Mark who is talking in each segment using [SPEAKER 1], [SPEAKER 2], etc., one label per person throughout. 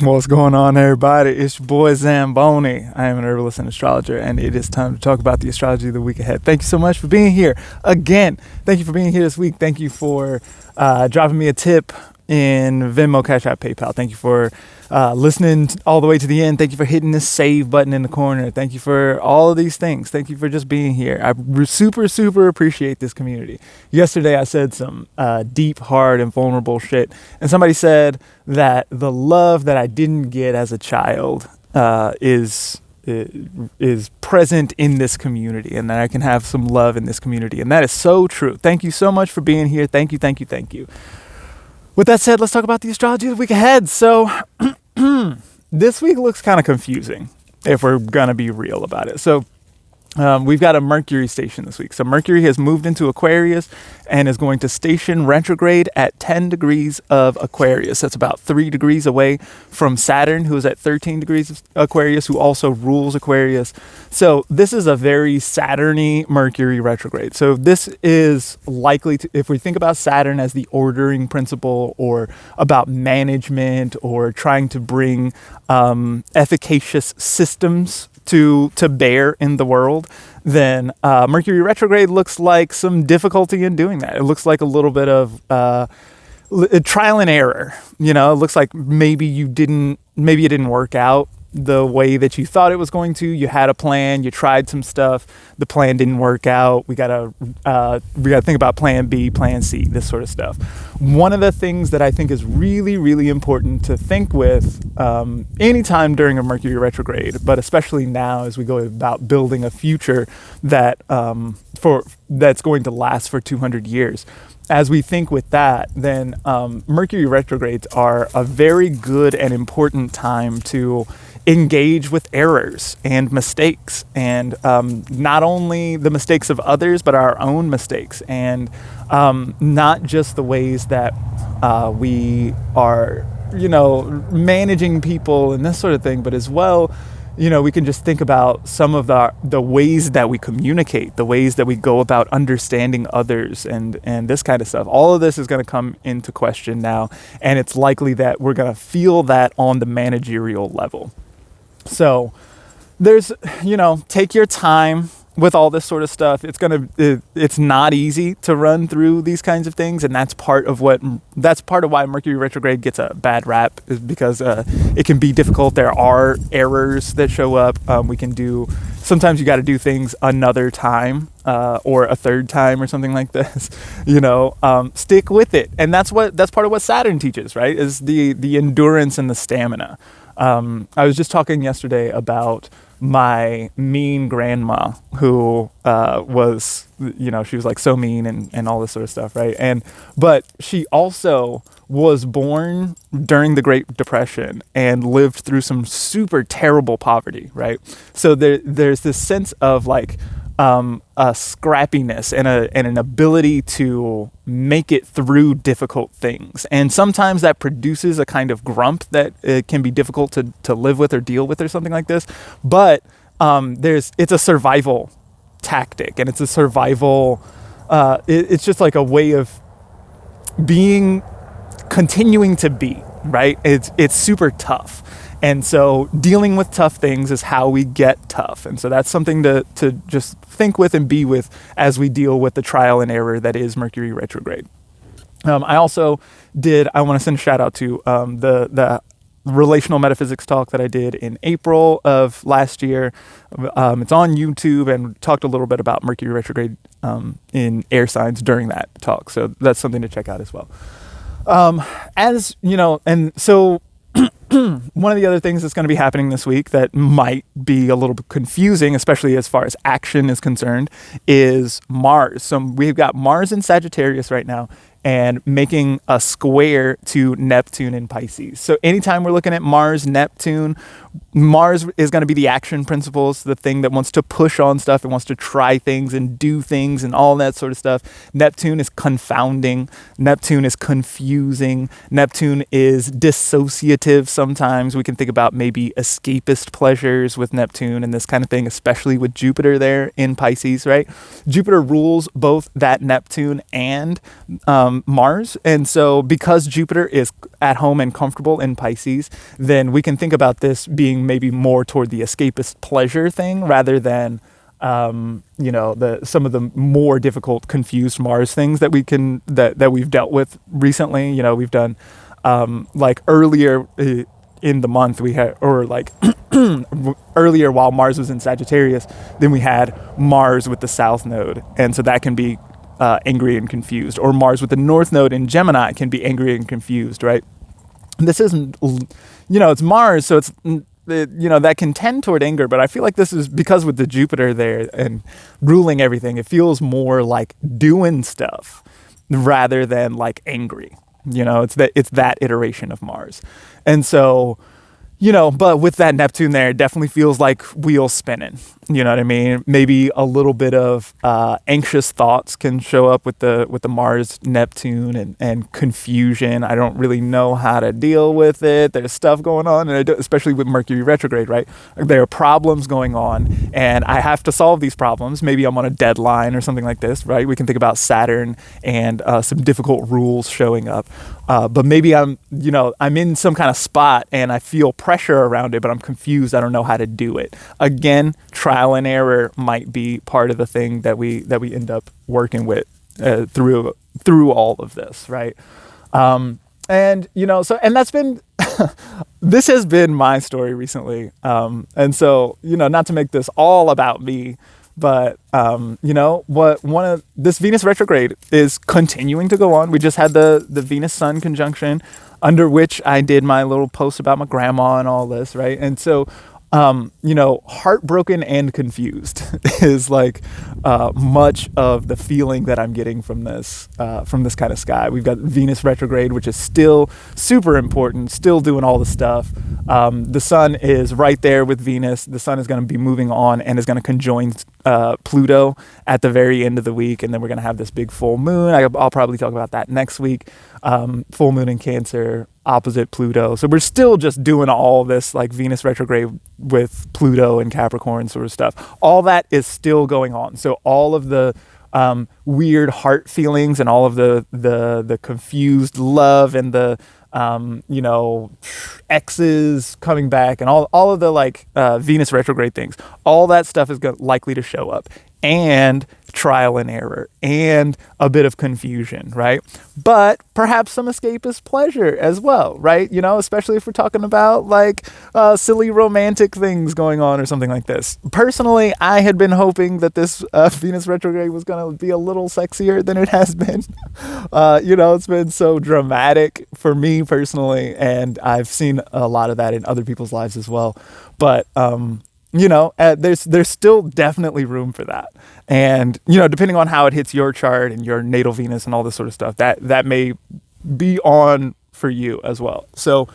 [SPEAKER 1] What's going on, everybody? It's your boy Zamboni. I am an herbalist and astrologer, and it is time to talk about the astrology of the week ahead. Thank you so much for being here again. Thank you for being here this week. Thank you for dropping me a tip in Venmo, Cash App, PayPal. Thank you for listening all the way to the end. Thank you for hitting this save button in the corner. Thank you for all of these things. Thank you for just being here. I super appreciate this community. Yesterday, I said some deep, hard, and vulnerable shit, and somebody said that the love that I didn't get as a child is present in this community, and that I can have some love in this community, and that is so true. Thank you so much for being here. Thank you. With that said, let's talk about the astrology of the week ahead. So this week looks kind of confusing, if we're going to be real about it. So we've got a Mercury station this week. So Mercury has moved into Aquarius and is going to station retrograde at 10 degrees of Aquarius. That's about 3 degrees away from Saturn, who is at 13 degrees of Aquarius, who also rules Aquarius. So this is a very Saturn-y Mercury retrograde. So this is likely to, if we think about Saturn as the ordering principle, or about management, or trying to bring efficacious systems to bear in the world, then Mercury retrograde looks like some difficulty in doing that. It looks like a little bit of trial and error. You know, it looks like maybe it didn't work out the way that you thought it was going to. You had a plan, you tried some stuff, the plan didn't work out. We gotta think about plan B, plan C, this sort of stuff. One of the things that I think is really important to think with anytime during a Mercury retrograde, but especially now as we go about building a future that that's going to last for 200 years. As we think with that, then Mercury retrogrades are a very good and important time to engage with errors and mistakes, and not only the mistakes of others, but our own mistakes, and not just the ways that we are, managing people and this sort of thing, but as well, we can just think about some of the ways that we communicate, the ways that we go about understanding others, and this kind of stuff. All of this is going to come into question now, and it's likely that we're going to feel that on the managerial level. So there's, take your time with all this sort of stuff. It's not easy to run through these kinds of things, and that's part of why Mercury retrograde gets a bad rap, is because it can be difficult. There are errors that show up. Sometimes you got to do things another time, or a third time, or something like this. Stick with it, and that's part of what Saturn teaches, right? Is the endurance and the stamina. I was just talking yesterday about my mean grandma, who was, she was like so mean and all this sort of stuff, right? But she also was born during the Great Depression and lived through some super terrible poverty, right? So there's this sense of like a scrappiness and an ability to make it through difficult things, and sometimes that produces a kind of grump that it can be difficult to live with or deal with, or something like this. But it's a survival tactic, and it's a survival. It's just like a way of continuing to be, right? It's super tough. And so dealing with tough things is how we get tough. And so that's something to just think with and be with as we deal with the trial and error that is Mercury retrograde. I also I want to send a shout out to the relational metaphysics talk that I did in April of last year. It's on YouTube, and talked a little bit about Mercury retrograde in air signs during that talk. So that's something to check out as well. And so one of the other things that's going to be happening this week that might be a little bit confusing, especially as far as action is concerned, is Mars. So we've got Mars in Sagittarius right now, and making a square to Neptune in Pisces. So anytime we're looking at Mars, Neptune, Mars is going to be the action principles, the thing that wants to push on stuff and wants to try things and do things and all that sort of stuff. Neptune is confounding. Neptune is confusing. Neptune is dissociative sometimes. We can think about maybe escapist pleasures with Neptune and this kind of thing, especially with Jupiter there in Pisces, right? Jupiter rules both that Neptune and Mars. And so because Jupiter is at home and comfortable in Pisces, then we can think about this being maybe more toward the escapist pleasure thing rather than some of the more difficult, confused Mars things that we've dealt with recently. We've done like earlier in the month we had, or like earlier while Mars was in Sagittarius, then we had Mars with the South Node, and so that can be angry and confused. Or Mars with the North Node in Gemini can be angry and confused, right? This isn't, it's Mars, so it's that can tend toward anger, but I feel like this is because with the Jupiter there and ruling everything, it feels more like doing stuff rather than like angry. It's that iteration of Mars. And so, but with that Neptune there, it definitely feels like wheels spinning. You know what I mean? Maybe a little bit of anxious thoughts can show up with the Mars Neptune and confusion. I don't really know how to deal with it. There's stuff going on, and especially with Mercury retrograde, right? There are problems going on, and I have to solve these problems. Maybe I'm on a deadline or something like this, right? We can think about Saturn and some difficult rules showing up. But maybe I'm in some kind of spot and I feel pressure around it, but I'm confused. I don't know how to do it. Again, trial and error might be part of the thing that we end up working with through all of this, right? And that's been this has been my story recently. And so, not to make this all about me, but this Venus retrograde is continuing to go on. We just had the Venus Sun conjunction, under which I did my little post about my grandma and all this, right? And so heartbroken and confused is like much of the feeling that I'm getting from this kind of sky. We've got Venus retrograde, which is still super important, still doing all the stuff. The sun is right there with Venus. The sun is going to be moving on and is going to conjoin Pluto at the very end of the week. And then we're going to have this big full moon. I'll probably talk about that next week. Full moon in Cancer, opposite Pluto. So we're still just doing all this like Venus retrograde with Pluto and Capricorn sort of stuff. All that is still going on. So all of the weird heart feelings and all of the confused love and the exes coming back and all of the like Venus retrograde things, all that stuff is likely to show up, and trial and error and a bit of confusion, right? But perhaps some escapist pleasure as well, right? Especially if we're talking about like silly romantic things going on or something like this. Personally, I had been hoping that this Venus retrograde was going to be a little sexier than it has been. It's been so dramatic for me personally, and I've seen a lot of that in other people's lives as well. But there's still definitely room for that. And, depending on how it hits your chart and your natal Venus and all this sort of stuff, that may be on for you as well. So,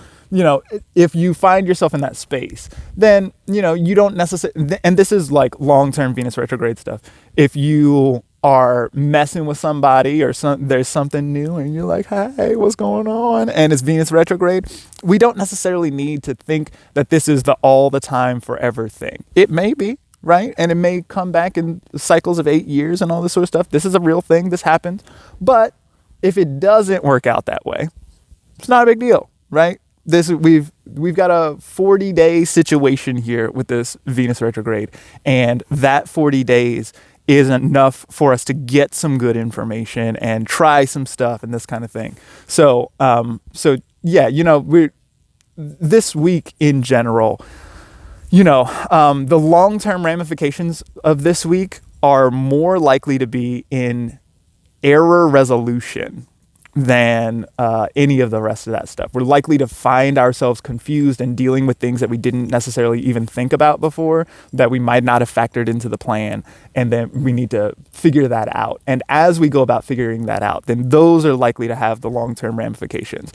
[SPEAKER 1] if you find yourself in that space, then, you don't necessarily, and this is like long-term Venus retrograde stuff. If you are messing with somebody or there's something new and you're like, hey, what's going on? And it's Venus retrograde. We don't necessarily need to think that this is the all the time forever thing. It may be, right? And it may come back in cycles of 8 years and all this sort of stuff. This is a real thing. This happens. But if it doesn't work out that way, it's not a big deal, right? We've got a 40-day situation here with this Venus retrograde, and that 40 days is enough for us to get some good information and try some stuff and this kind of thing. So we're this week in general, the long-term ramifications of this week are more likely to be in error resolution than any of the rest of that stuff. We're likely to find ourselves confused and dealing with things that we didn't necessarily even think about before, that we might not have factored into the plan, and then we need to figure that out. And as we go about figuring that out, then those are likely to have the long-term ramifications.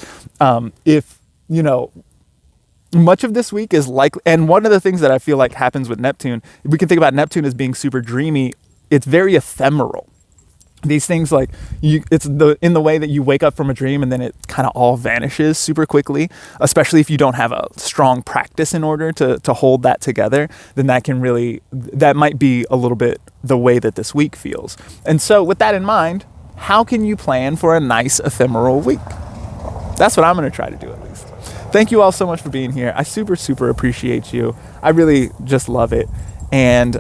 [SPEAKER 1] Much of this week is likely, and one of the things that I feel like happens with Neptune, we can think about Neptune as being super dreamy. It's very ephemeral. These things like it's in the way that you wake up from a dream and then it kind of all vanishes super quickly, especially if you don't have a strong practice in order to hold that together, then that might be a little bit the way that this week feels. And so with that in mind, how can you plan for a nice ephemeral week? That's what I'm going to try to do, at least. Thank you all so much for being here. I super, super appreciate you. I really just love it. And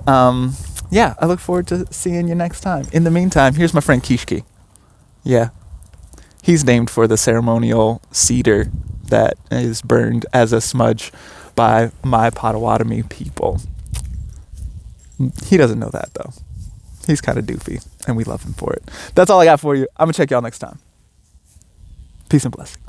[SPEAKER 1] yeah, I look forward to seeing you next time. In the meantime, here's my friend Kishki. Yeah. He's named for the ceremonial cedar that is burned as a smudge by my Potawatomi people. He doesn't know that, though. He's kind of doofy, and we love him for it. That's all I got for you. I'm going to check y'all next time. Peace and blessings.